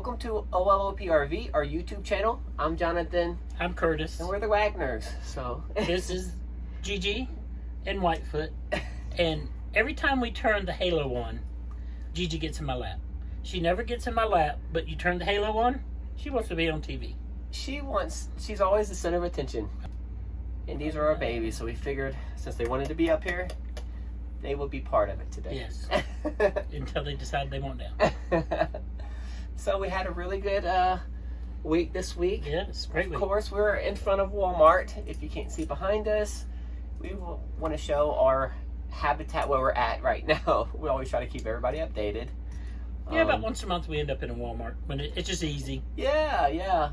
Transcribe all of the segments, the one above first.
Welcome to OLOP RV, our YouTube channel. I'm Jonathan. I'm Curtis. And we're the Wagners. So this is Gigi and Whitefoot. And every time we turn the halo on, Gigi gets in my lap. She never gets in my lap, but you turn the halo on, she wants to be on TV. She's always the center of attention. And these are our babies, so we figured since they wanted to be up here, they will be part of it today. Yes. Until they decide they want down. So we had a really good week this week. Yeah, it's a great week. Of course, we're in front of Walmart. If you can't see behind us, we want to show our habitat where we're at right now. We always try to keep everybody updated. Yeah, about once a month we end up in a Walmart when it's just easy. Yeah.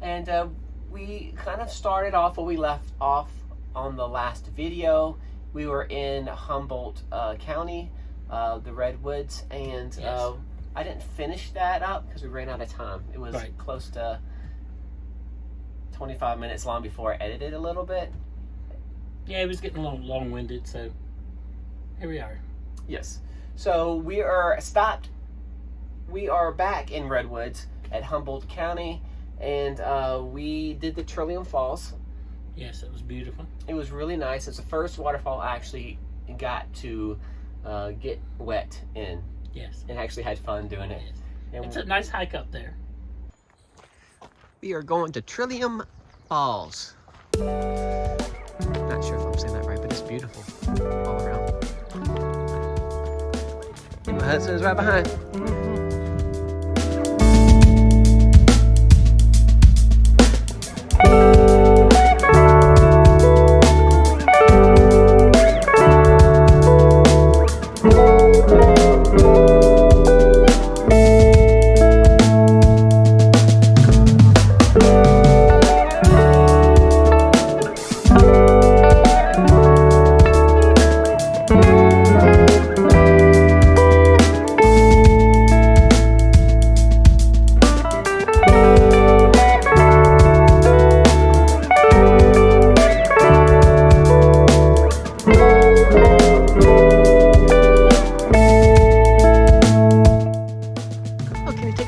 And we kind of started off where we left off on the last video. We were in Humboldt County, the Redwoods, and yes. I didn't finish that up because we ran out of time. It was close to 25 minutes long before I edited a little bit. Yeah, it was getting a little long-winded, so here we are. Yes. So we are stopped. We are back in Redwoods at Humboldt County, and we did the Trillium Falls. Yes, it was beautiful. It was really nice. It's the first waterfall I actually got to get wet in. Yes. And actually had fun doing it. Yes. And it's a nice hike up there. We are going to Trillium Falls. Not sure if I'm saying that right, but it's beautiful all around. And my husband is right behind.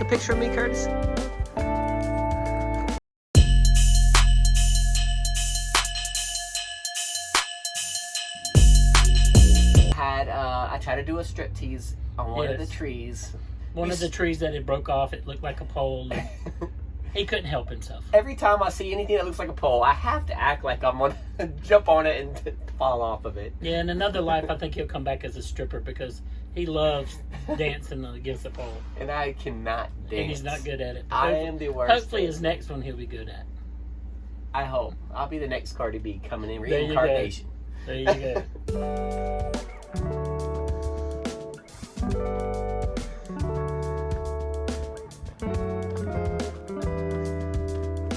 Picture of me, Curtis? I tried to do a striptease on one of the trees. One of the trees that it broke off, it looked like a pole. He couldn't help himself. Every time I see anything that looks like a pole, I have to act like I'm going to jump on it and fall off of it. Yeah, in another life, I think he'll come back as a stripper because he loves dancing against the pole. And I cannot dance. And he's not good at it. I am the worst. Hopefully his next one he'll be good at. I hope. I'll be the next Cardi B coming in, reincarnation. There you go.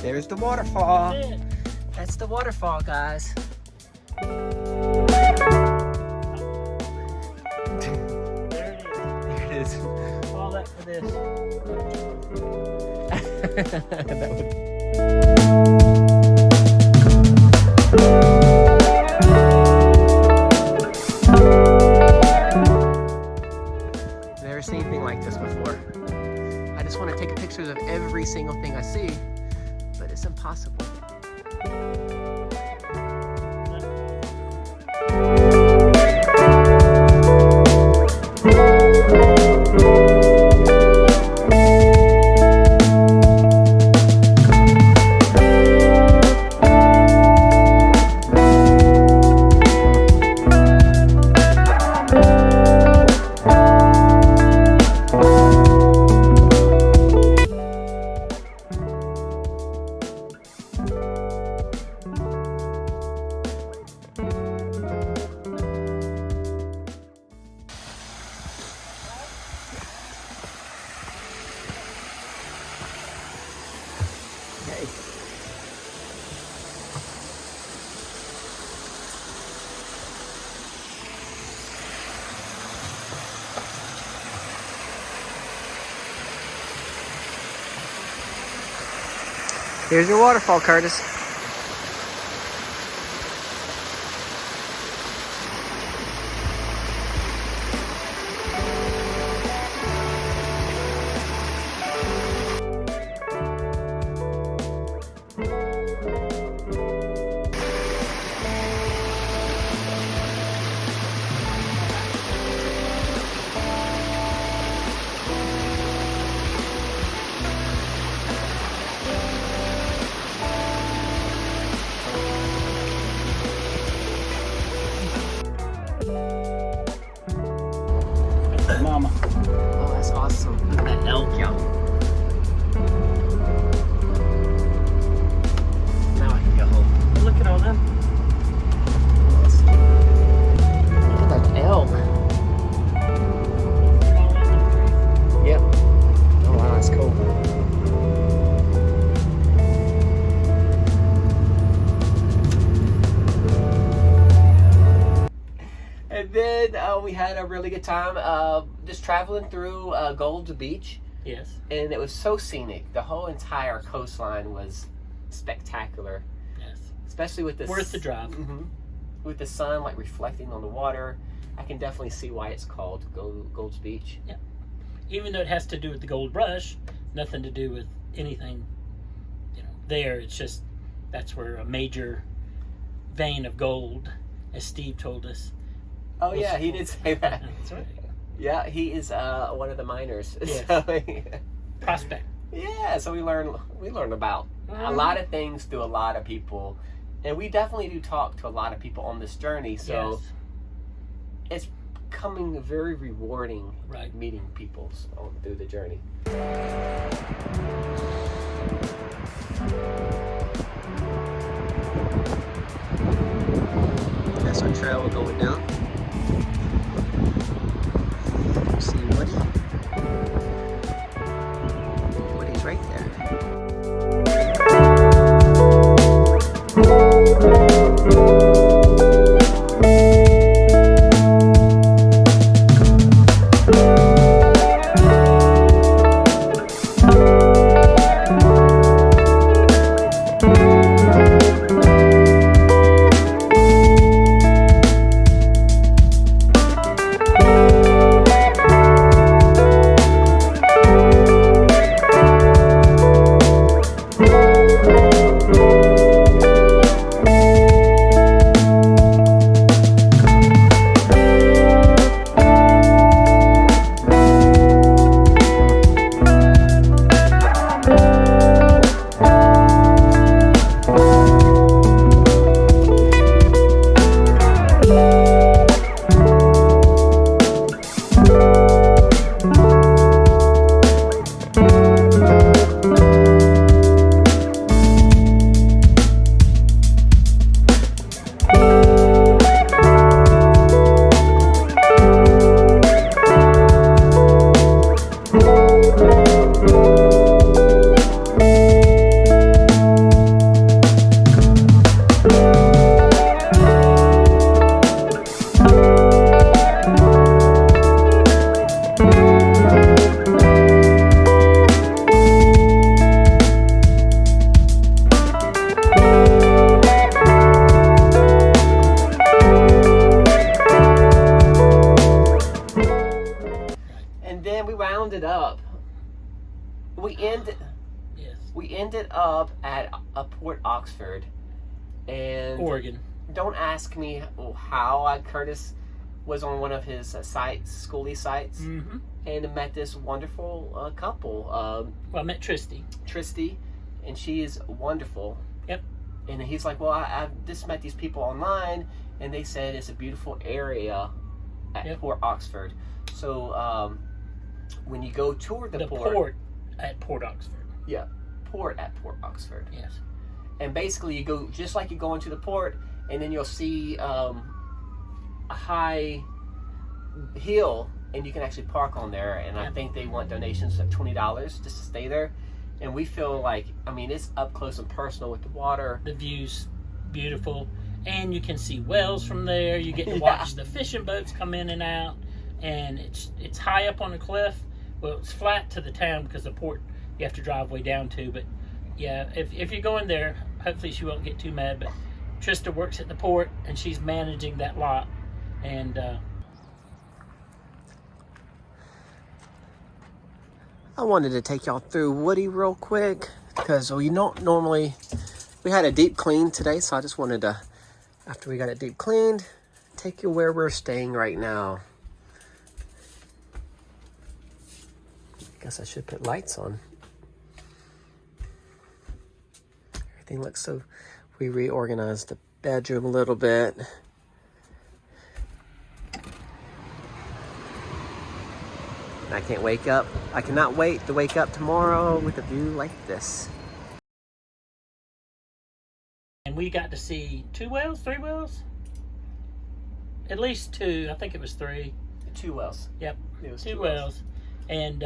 There's the waterfall. That's it. That's the waterfall, guys. There it is. All that for this. Never seen anything like this before. I just want to take pictures of every single thing I see, but it's impossible. Here's your waterfall, Curtis. awesome. Look at that elk, y'all. Now I can go home. Look at all them. Look at that elk. Yep. Oh wow, that's cool. And then we had a really good time just traveling through Gold's Beach. Yes. And it was so scenic. The whole entire coastline was spectacular. Yes. Especially with the worth the drive. With the sun like reflecting on the water. I can definitely see why it's called Gold's Beach. Yeah. Even though it has to do with the gold rush, nothing to do with anything, there. It's just that's where a major vein of gold, as Steve told us. Oh yeah, he did say that. That's right. Yeah, he is one of the miners. Yes. So, Prospect. yeah, so we learn about a lot of things through a lot of people, and we definitely do talk to a lot of people on this journey. So it's becoming very rewarding, right, meeting people through the journey. That's our trail going down. See Woody? Woody's right there. We ended up at Port Orford, and Oregon. Don't ask me how Curtis was on one of his sites, schoolie sites, and met this wonderful couple. Well, I met Tristy, and she is wonderful. Yep. And he's like, well, I've just met these people online, and they said it's a beautiful area at Port Orford. So when you go toward the port at Port Orford. Yeah, port at Port Orford. Yes. And basically you go just like you go into the port, and then you'll see a high hill, and you can actually park on there. And I think they want donations of $20 just to stay there. And we feel like, I mean, it's up close and personal with the water. The view's beautiful, and you can see whales from there. You get to watch the fishing boats come in and out, and it's high up on a cliff. Well, it's flat to the town because the port you have to drive way down to. But yeah, if you're going there, hopefully she won't get too mad. But Trista works at the port, and she's managing that lot, and I wanted to take y'all through Woody real quick because we had a deep clean today, so I just wanted to, after we got it deep cleaned, take you where we're staying right now. Guess I should put lights on. Everything looks so, we reorganized the bedroom a little bit. I can't wake up. I cannot wait to wake up tomorrow with a view like this. And we got to see 2 whales, 3 whales? At least 2. I think it was 3. 2 whales. Yep. It was 2 whales. And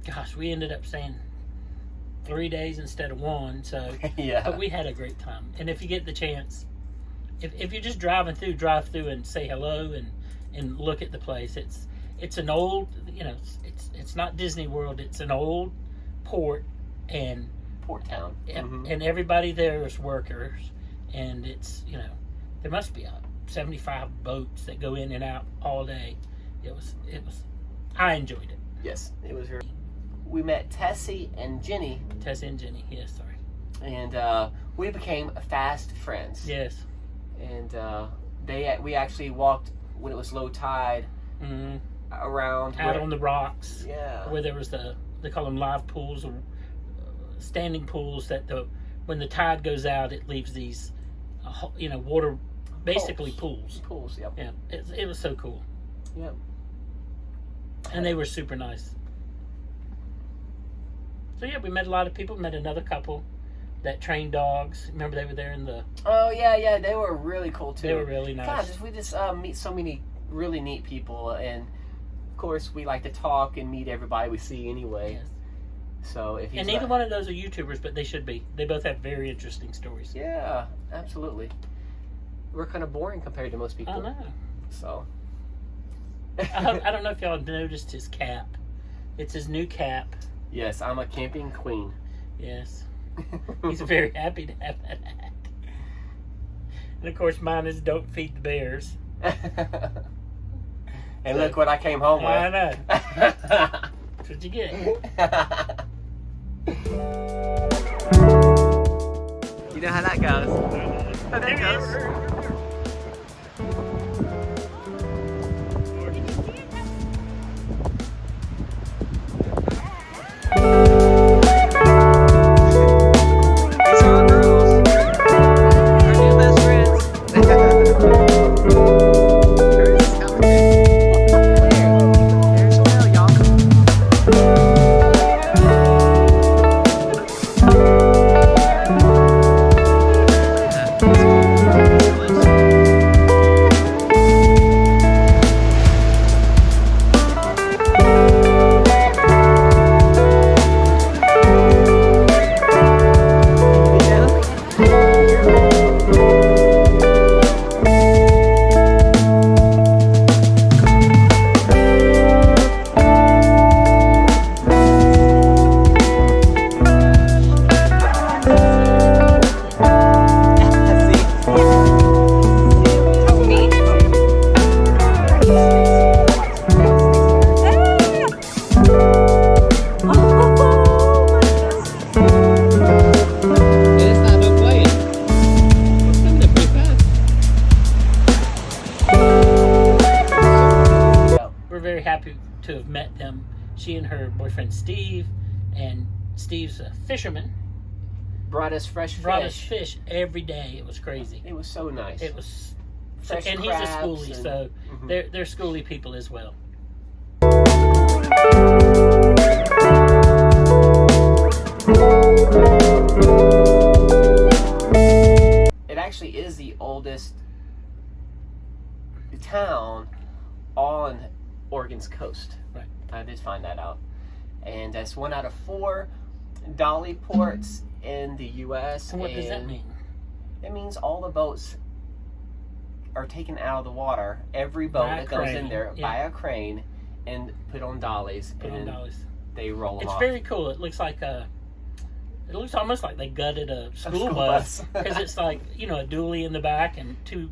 gosh, we ended up staying 3 days instead of 1. So yeah. But we had a great time. And if you get the chance, if you're just driving through, drive through and say hello and look at the place. It's an old, you know, it's not Disney World. It's an old port and Port Town. And everybody there is workers, and it's, you know, there must be 75 boats that go in and out all day. It was I enjoyed it. Yes, it was very. We met Tessie and Jenny. Tessie and Jenny, yes, sorry. And we became fast friends. Yes. And we actually walked when it was low tide around out on the rocks. Yeah. Where there was they call them live pools or standing pools that when the tide goes out, it leaves these, you know, water, basically pools. Pools, yep. Yeah, it was so cool. Yep. And they were super nice. So yeah, we met a lot of people. Met another couple that trained dogs. Remember they were there in the... Oh, yeah, they were really cool too. They were really nice. Gosh, we just meet so many really neat people, and of course we like to talk and meet everybody we see anyway. Yes. So if and neither one of those are YouTubers, but they should be. They both have very interesting stories. Yeah, absolutely. We're kind of boring compared to most people. I know. So. I don't know if y'all noticed his cap. It's his new cap. Yes, I'm a camping queen. Yes. He's very happy to have that hat. And of course mine is don't feed the bears. And look what I came home with. I know. That's what you get. You know how that goes. How that goes. Happy to have met them. She and her boyfriend Steve, and Steve's a fisherman. Brought us fresh fish. Brought us fish every day. It was crazy. It was so nice. It was fresh and he's a schoolie, and, so they're schoolie people as well. It actually is the oldest town on Oregon's coast. Right. I did find that out. And that's 1 out of 4 dolly ports in the U.S. And what does that mean? It means all the boats are taken out of the water. Every boat that goes in there by a crane and put on dollies. They roll them off. It's very cool. It looks like it looks almost like they gutted a school bus because it's like, you know, a dually in the back and two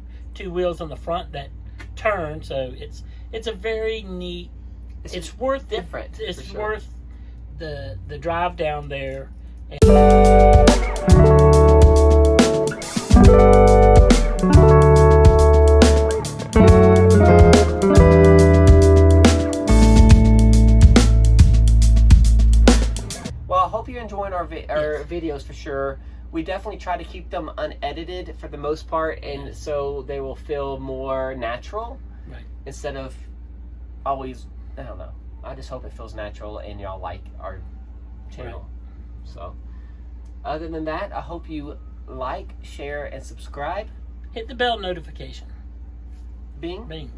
wheels on the front that turn. So it's a very neat. It's worth different. It's worth the drive down there. Well, I hope you're enjoying our videos for sure. We definitely try to keep them unedited for the most part, and so they will feel more natural, right? Instead of always, I don't know, I just hope it feels natural and y'all like our channel. So, other than that, I hope you like, share, and subscribe. Hit the bell notification. Bing. Bing.